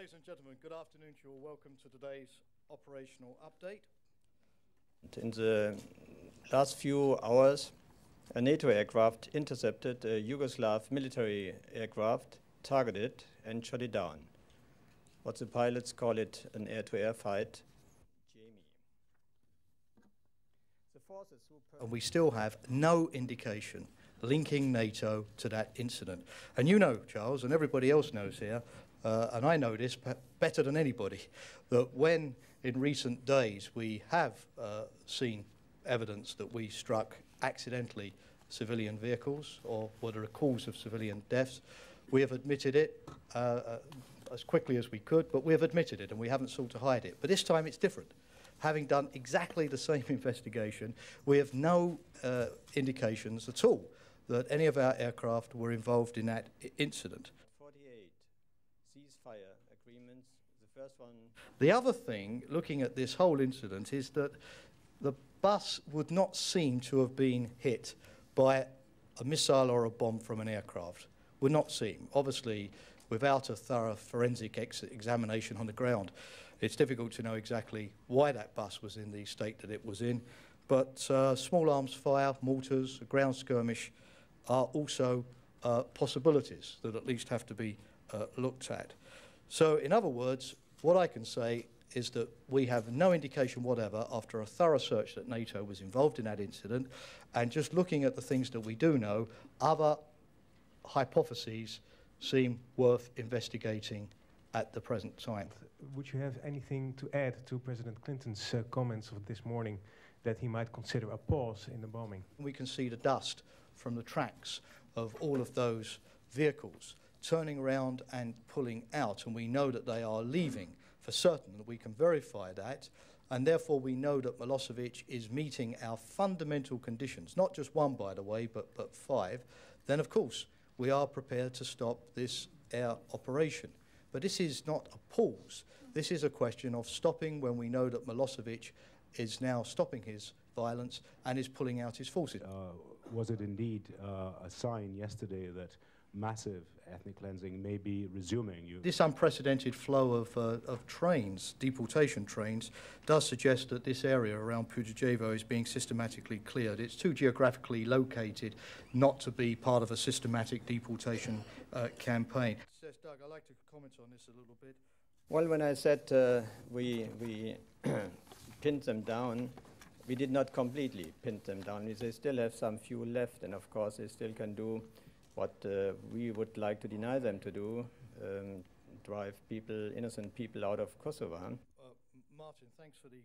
Ladies and gentlemen, good afternoon to you all. Welcome to today's operational update. In the last few hours, a NATO aircraft intercepted a Yugoslav military aircraft, targeted and shot it down. What the pilots call it an air-to-air fight. Jamie. The forces and we still have no indication linking NATO to that incident. And you know, Charles, and everybody else knows here, and I know this better than anybody, that when in recent days we have seen evidence that we struck accidentally civilian vehicles or were the cause of civilian deaths, we have admitted it as quickly as we could, but we have admitted it and we haven't sought to hide it. But this time it's different. Having done exactly the same investigation, we have no indications at all that any of our aircraft were involved in that incident. 48 ceasefire agreements, the first one. The other thing, looking at this whole incident, is that the bus would not seem to have been hit by a missile or a bomb from an aircraft. Would not seem. Obviously, without a thorough forensic examination on the ground, it's difficult to know exactly why that bus was in the state that it was in. But small arms fire, mortars, a ground skirmish are also possibilities that at least have to be looked at. So, in other words, what I can say is that we have no indication whatever, after a thorough search, that NATO was involved in that incident, and just looking at the things that we do know, other hypotheses seem worth investigating at the present time. Would you have anything to add to President Clinton's comments of this morning that he might consider a pause in the bombing? We can see the dust from the tracks of all of those vehicles turning around and pulling out, and we know that they are leaving for certain. We can verify that, and therefore we know that Milosevic is meeting our fundamental conditions, not just one, by the way, but 5. Then, of course, we are prepared to stop this air operation. But this is not a pause. This is a question of stopping when we know that Milosevic is now stopping his violence and is pulling out his forces. Was it indeed a sign yesterday that massive ethnic cleansing may be resuming? This unprecedented flow of trains, deportation trains, does suggest that this area around Pujajevo is being systematically cleared. It's too geographically located not to be part of a systematic deportation campaign. Says Doug, I'd like to comment on this a little bit. Well, when I said we pinned them down, we did not completely pin them down. They still have some few left, and of course they still can do what we would like to deny them to do, drive people, innocent people out of Kosovo. Martin, thanks for the